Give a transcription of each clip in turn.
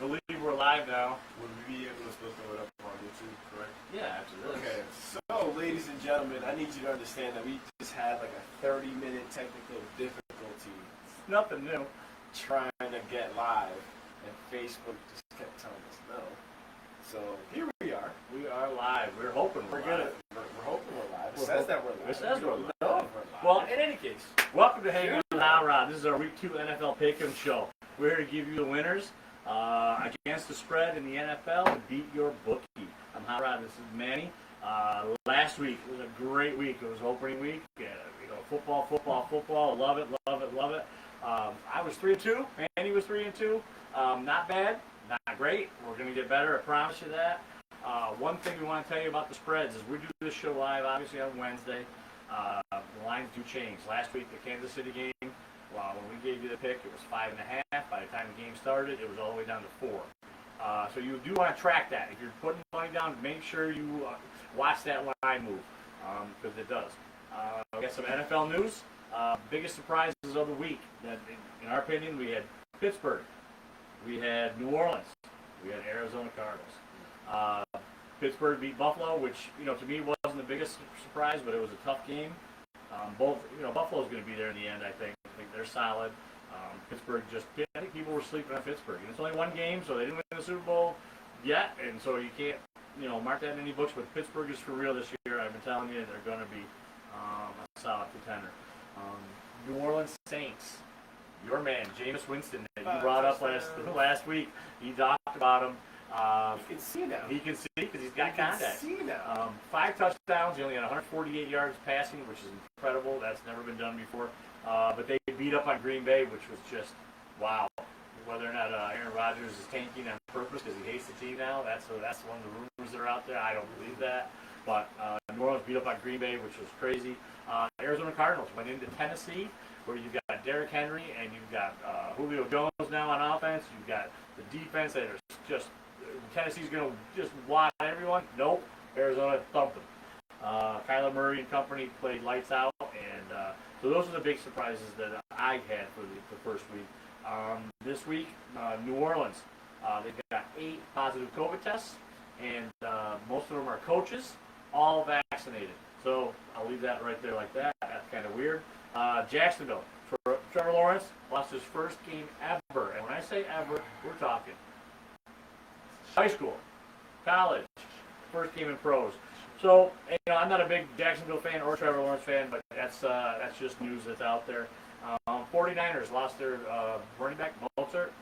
believe we're live now. Would we be able to still throw it up on YouTube, correct? Yeah, absolutely. Okay, so ladies and gentlemen, I need you to understand that we just had like a 30-minute technical difficulty. Nothing new. Trying to get live, and Facebook just kept telling us no. So here we are. We are live. We're hoping we're live. We're hoping we're live. It says that we're live. It says we're live. No. Well, in any case, welcome to Hanging with HotRod. This is our Week 2 NFL Pick'em Show. We're here to give you the winners against the spread in the NFL and beat your bookie. I'm HotRod. This is Manny. Last week was a great week. It was opening week. Football. Love it. I was 3-2. Manny was 3-2. Not bad. Not great. We're going to get better. I promise you that. One thing we want to tell you about the spreads is we do this show live, obviously, on Wednesday. The lines do change. Last week, the Kansas City game, when we gave you the pick, it was 5.5. By the time the game started, it was all the way down to 4. So you do want to track that. If you're putting money down, make sure you watch that line move, because it does. We got some NFL news. Biggest surprises of the week. That, in our opinion, we had Pittsburgh. We had New Orleans. We had Arizona Cardinals. Pittsburgh beat Buffalo, which, to me wasn't the biggest surprise, but it was a tough game. Buffalo's going to be there in the end, I think. I think they're solid. Pittsburgh I think people were sleeping on Pittsburgh. And it's only one game, so they didn't win the Super Bowl yet, and so you can't, mark that in any books, but Pittsburgh is for real this year. I've been telling you, they're going to be a solid contender. New Orleans Saints. Your man, Jameis Winston, that you brought up last week. He talked about him. He can see now. He can see because he's got contact. He can see now. 5 touchdowns. He only had 148 yards passing, which is incredible. That's never been done before. But they beat up on Green Bay, which was just wow. Whether or not Aaron Rodgers is tanking on purpose because he hates the team now, that's one of the rumors that are out there. I don't believe that. But New Orleans beat up on Green Bay, which was crazy. Arizona Cardinals went into Tennessee, where you've got Derrick Henry and you've got Julio Jones now on offense. You've got the defense that are just Tennessee's going to just wad everyone. Nope, Arizona thumped them. Kyler Murray and company played lights out, and so those are the big surprises that I had for the first week. This week, New Orleans, they've got 8 positive COVID tests, and most of them are coaches, all vaccinated. So I'll leave that right there like that. That's kind of weird. Jacksonville, Trevor Lawrence lost his first game ever. And when I say ever, we're talking high school, college, first game in pros. So, I'm not a big Jacksonville fan or Trevor Lawrence fan, but that's just news that's out there. 49ers lost their running back, Mozart.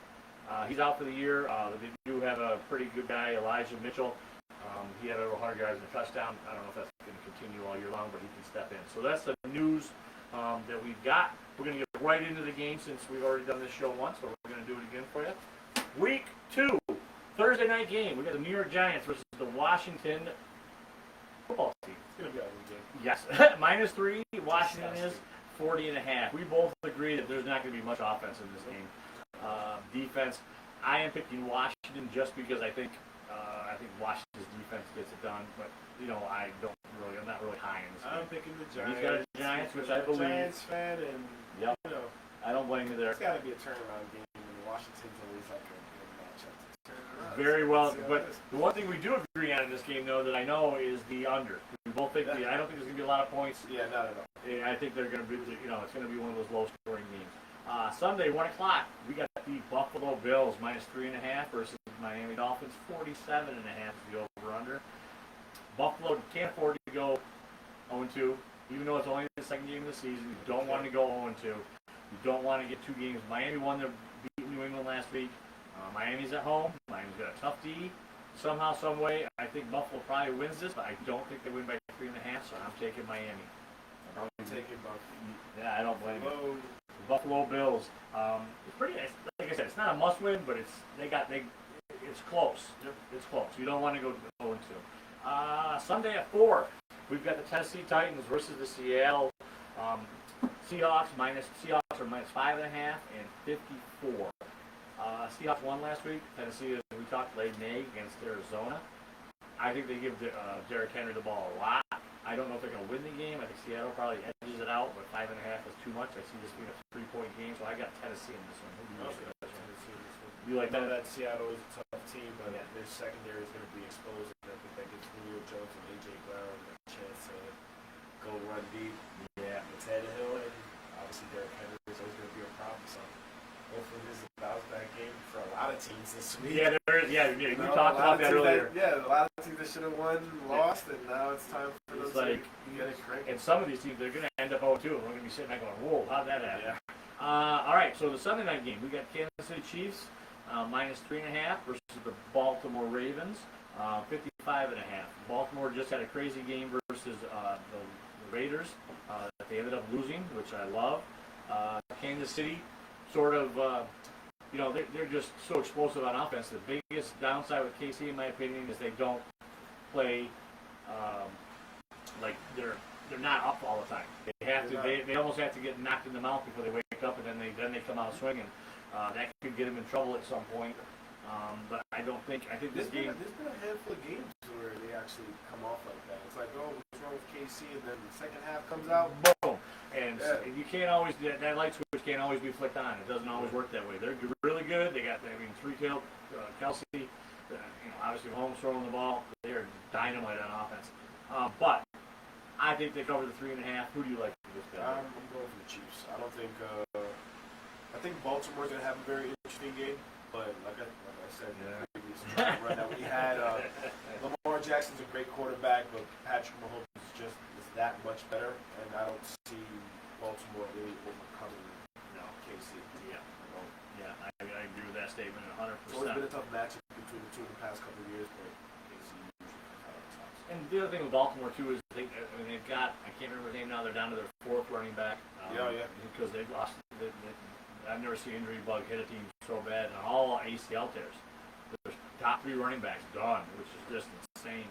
He's out for the year. They do have a pretty good guy, Elijah Mitchell. He had over 100 yards and a touchdown. I don't know if that's going to continue all year long, but he can step in. So that's the news that we've got. We're going to get right into the game since we've already done this show once, so we're going to do it again for you. Week 2, Thursday night game. We got the New York Giants versus the Washington football team. It's going to be a good game. Yes. -3. Washington is 40.5. We both agree that there's not going to be much offense in this game. Defense, I am picking Washington just because I think Washington's defense gets it done, but I'm not really high in this game. I'm picking the Giants. He's got a Giants, which I believe. Giants fan, and I don't blame you there. It's got to be a turnaround game, and Washington's always like a good matchup to turn around. Very well, but the one thing we do agree on in this game, though, that I know is the under. We both think I don't think there's going to be a lot of points. Yeah, not at all. I think they're going to be, it's going to be one of those low-scoring games. Sunday, 1 o'clock, we got the Buffalo Bills -3.5 versus Miami Dolphins. 47.5 is the over/under. Buffalo can't afford to go 0-2, even though it's only the second game of the season. You don't want to go 0-2. You don't want to get 2 games. Miami won their beat New England last week. Miami's at home. Miami's got a tough D. Somehow, some way, I think Buffalo probably wins this, but I don't think they win by 3.5, so I'm taking Miami. I'm taking Buffalo. Yeah, I don't blame you. Buffalo Bills. It's pretty. Like I said, it's not a must-win, but it's close. It's close. You don't want to go 0-2. Sunday at 4, we've got the Tennessee Titans versus the Seattle Seahawks. Seahawks are -5.5 and 54. Seahawks won last week. Tennessee, as we talked, laid an egg against Arizona. I think they give Derrick Henry the ball a lot. I don't know if they're going to win the game. I think Seattle probably edges it out, but 5.5 is too much. I see this being a 3-point game, so I got Tennessee in this one. Who do you think? You like I know that? that Seattle is a tough team, but their secondary is going to be exposed. And I think that gives Julio Jones and A.J. Brown a chance to go run deep. Yeah. With Tannehill, and obviously Derrick Henry is always going to be a problem. So hopefully this is a bounce back game for a lot of teams this week. Yeah, we talked about that earlier. A lot of teams that should have won lost, and now it's time for them to get it correct. And some of these teams, they're going to end up 0-2, and we're going to be sitting there going, whoa, how'd that happen? Yeah. All right, so the Sunday night game, we got Kansas City Chiefs minus 3.5 versus the Baltimore Ravens 55.5. Baltimore just had a crazy game versus the Raiders that they ended up losing, which I love. Kansas City, sort of, they're just so explosive on offense. The biggest downside with KC, in my opinion, is they don't play like they're not up all the time. They have to. They almost have to get knocked in the mouth before they wake up, and then they come out swinging. That could get them in trouble at some point. But I think this game. There's been a handful of games where they actually come off like that. It's like, oh, what's wrong with KC? And then the second half comes out, boom. And you can't always, that light switch can't always be flicked on. It doesn't always work that way. They're really good. They got, three-tailed Kelsey. Obviously, Holmes throwing the ball. They're dynamite on offense. But I think they cover the 3.5. Who do you like for this guy? I'm going for the Chiefs. I don't think. I think Baltimore's gonna have a very interesting game, but like I said in the previous run that we had, Lamar Jackson's a great quarterback, but Patrick Mahomes is that much better, and I don't see Baltimore really overcoming KC. Yeah, I agree with that statement 100%. It's always been a tough matchup between the two in the past couple of years, but KC usually comes out on top. And the other thing with Baltimore too is they've got, I can't remember his name now. They're down to their 4th running back. Because they've lost. I've never seen an injury bug hit a team so bad. And all ACL tears. Their top 3 running backs gone, which is just insane.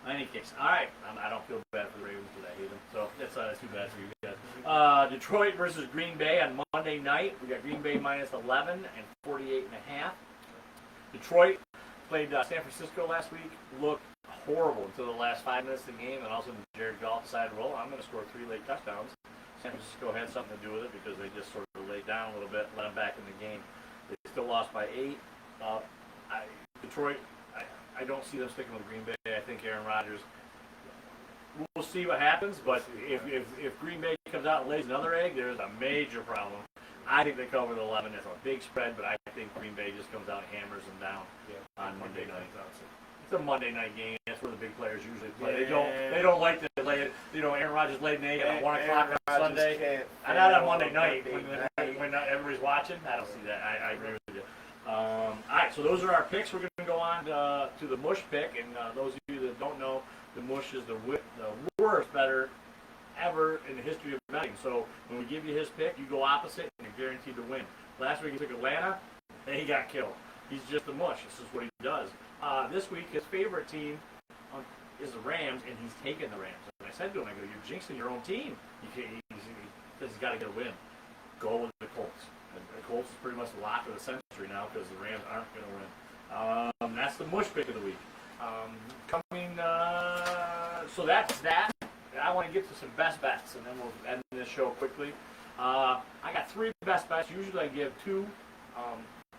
In any case, all right. I don't feel bad for the Ravens because I hate them. So that's too bad for you guys. Detroit versus Green Bay on Monday night. We got Green Bay minus 11 and 48.5. Detroit played San Francisco last week. Looked horrible until the last 5 minutes of the game, and all of a sudden Jared Goff decided, well, I'm going to score 3 late touchdowns. San Francisco had something to do with it because they just sort of laid down a little bit, let them back in the game. They still lost by 8. Detroit, I don't see them sticking with Green Bay. I think Aaron Rodgers, we'll see what happens, but if Green Bay comes out and lays another egg, there's a major problem. I think they cover the 11. It's a big spread, but I think Green Bay just comes out and hammers them down on Monday night. It's a Monday night game. That's where the big players usually play. They don't like to lay it. Aaron Rodgers laid an egg at 1 o'clock on Sunday. And not on Monday night when not everybody's watching. I don't see that. I agree with you. All right, so those are our picks. We're going to go on to the mush pick. And those of you that don't know, the mush is the worst better ever in the history of betting. So when we give you his pick, you go opposite, and you're guaranteed to win. Last week he took Atlanta, and he got killed. He's just a mush. This is what he does. This week, his favorite team is the Rams, and he's taken the Rams. And I said to him, you're jinxing your own team. He's got to get a win. Go with the Colts. And the Colts is pretty much the lock of the century now because the Rams aren't going to win. That's the mush pick of the week. So that's that. I want to get to some best bets, and then we'll end this show quickly. I got 3 best bets. Usually I give 2.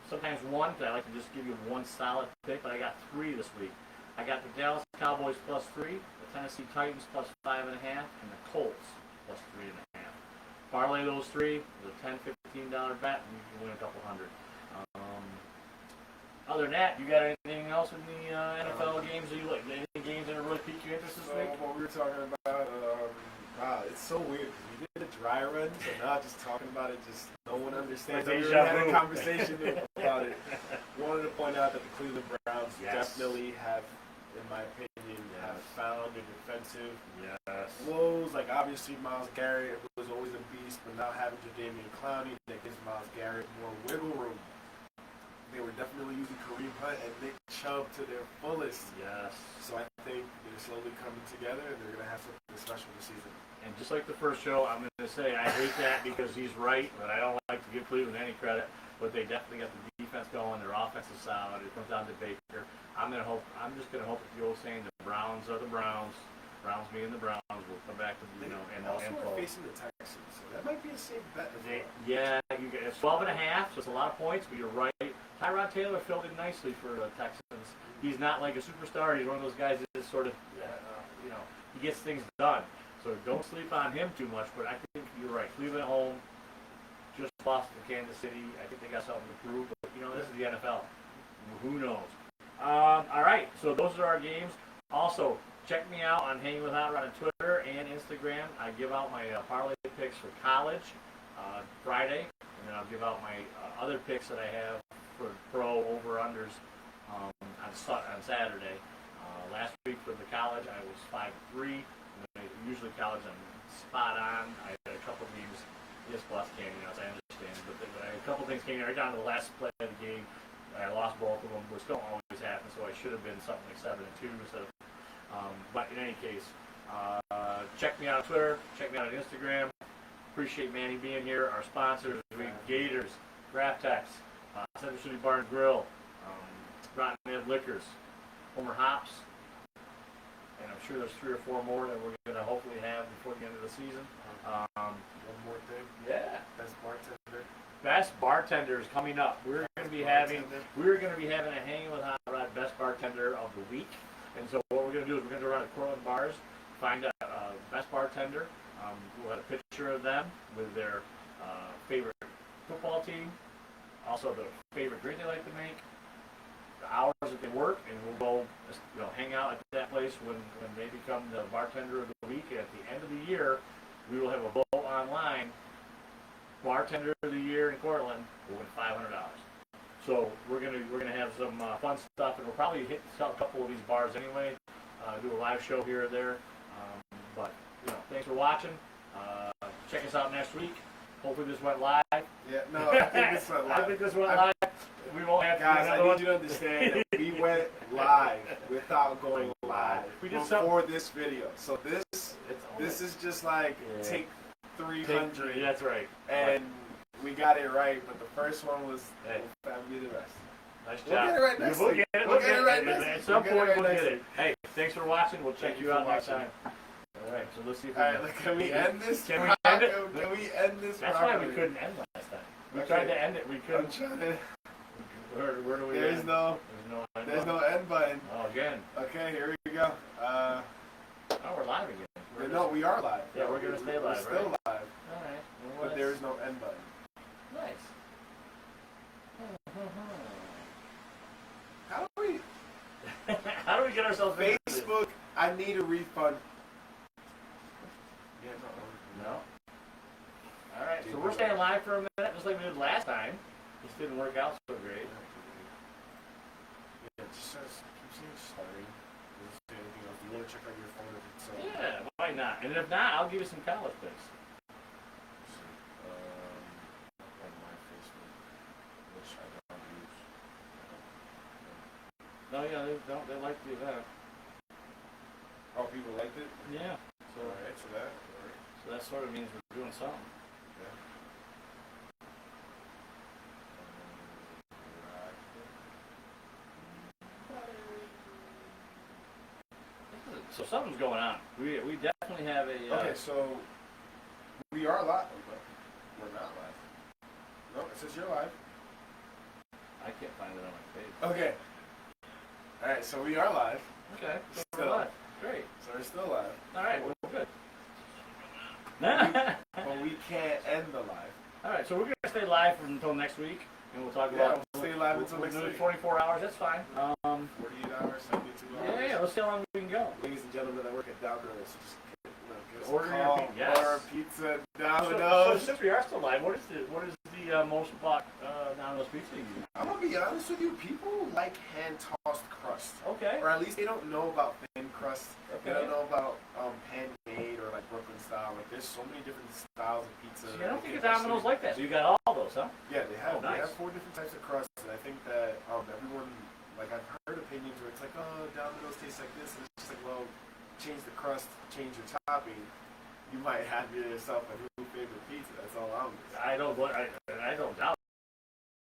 Sometimes 1, because I like to just give you one solid pick, but I got 3 this week. I got the Dallas Cowboys plus 3, the Tennessee Titans plus 5.5, and the Colts plus 3.5. Parlay those 3 with a $10, $15 bet, and you can win a couple hundred. Other than that, you got anything else in the NFL games that you like? Any games that really piqued your interest this week? What we were talking about, it's so weird. We did a dry run, so now just talking about it, just no one understands. We had a conversation about it. Wanted to point out that the Cleveland Browns definitely have, in my opinion, have found their defensive woes. Like obviously Myles Garrett was always a beast, but now having Jadeveon Clowney, that gives Myles Garrett more wiggle room. They were definitely using Kareem Hunt and Nick Chubb to their fullest. Yes. So I think they're slowly coming together, and they're going to have something special this season. And just like the first show, I'm going to say I hate that because he's right, but I don't like to give Cleveland any credit. But they definitely got the defense going. Their offense is solid. It comes down to Baker. I'm just going to hope that the old saying, the Browns are the Browns. Browns being the Browns will come back to and also are facing the Texans, so that might be a safe bet. Yeah, it's 12.5, so it's a lot of points. But you're right. HotRod Taylor filled in nicely for the Texans. He's not like a superstar. He's one of those guys that just sort of, he gets things done. So don't sleep on him too much. But I think you're right. Cleveland at home just lost to Kansas City. I think they got something to prove. But, this is the NFL. Who knows? All right. So those are our games. Also, check me out on Hanging with HotRod on Twitter and Instagram. I give out my parlay picks for college Friday, and then I'll give out my other picks that I have for pro over-unders on Saturday. Last week for the college, I was 5-3. Usually college, I'm spot on. I had a couple games. Yes, plus came, as I understand, but a couple things came right down to the last play of the game. I lost both of them, which don't always happen, so I should have been something like 7-2 instead of. But in any case, check me out on Twitter, check me out on Instagram. Appreciate Manny being here. Our sponsors, Gators, Graftex, Central City Bar and Grill, Rotten Ed Liquors, Homer Hops, and I'm sure there's 3 or 4 more that we're going to hopefully have before the end of the season. One more thing. Yeah. Best bartender. Best bartender is coming up. We're going to be having a Hanging with HotRod Best Bartender of the Week. And so what we're going to do is we're going to run to Cortland bars, find a best bartender. We'll have a picture of them with their favorite football team, also the favorite drink they like to make, the hours that they work, and we'll go hang out at that place when they become the bartender of the week. And at the end of the year, we will have a vote online. Bartender of the year in Cortland will win $500. So we're gonna have some fun stuff, and we'll probably hit a couple of these bars anyway. Do a live show here or there. But thanks for watching. Check us out next week. Hopefully this went live. Yeah, no, I think this went live. I think this went live. We won't have guys. I need one. you to understand that we went live without going live before this video. So this is just like take 300. That's right. And we got it right, but the first one was family the rest. Nice job. We'll get it right next We'll week. get it. We'll get it right next At some point, we'll get it. week. Hey, thanks for watching. We'll check you out next time. All right, so let's see if we can we end this? Can we end it? Can we end this? That's why we couldn't end last time. We tried to end it. We couldn't. I'm trying to. Where do we There's end? no end button. Oh, again. Okay, here we go. Oh, we're live again. No, we are live. Yeah, we're gonna stay live. We're still live. All right. Well, But there is no end button. Nice. How do we get ourselves Facebook? I need a refund. Yeah, no. All right, so we're staying live for a minute, just like we did last time. This didn't work out so great. Yeah, just keep saying sorry. If you want to check out your phone, if it's yeah, why not? And if not, I'll give you some college picks. on my Facebook, which I don't use. No, yeah, they don't. They like the event. Oh, people liked it? Yeah. So, Alright, so that sort of means we're doing something. Yeah. So something's going on. We definitely have a. Okay, so we are live. We're not live. No, it says you're live. I can't find it on my page. Okay. Alright, so we are live. Okay. So Still. we're live. Great. So we're still live. All right. Well, good. But we can't end the live. All right. So we're gonna stay live until next week, and we'll talk about. We'll stay live until we'll next do week. 24 hours. That's fine. 48 hours, 72 hours. Yeah. Let's see how long we can go. Ladies and gentlemen that work at Domino's, just give us Order a your call. pizza. Yes. Order pizza at So Domino's. since we are still live, what is the most bought Domino's pizza you use? I'm gonna be honest with you, people like hand-tossed crust. Okay. Or at least they don't know about thin crust. They Okay. don't know about pan-made or like Brooklyn style. Like there's so many different styles of pizza. See, I don't think Domino's like that. So you got all those, huh? Yeah, they have. Oh, nice. They have 4 different types of crust, and I think that everyone, like I've heard opinions where it's like, oh, Domino's tastes like this, and it's just like, well, change the crust, change your topping. You might have yourself a new favorite pizza. That's all I'm. I don't doubt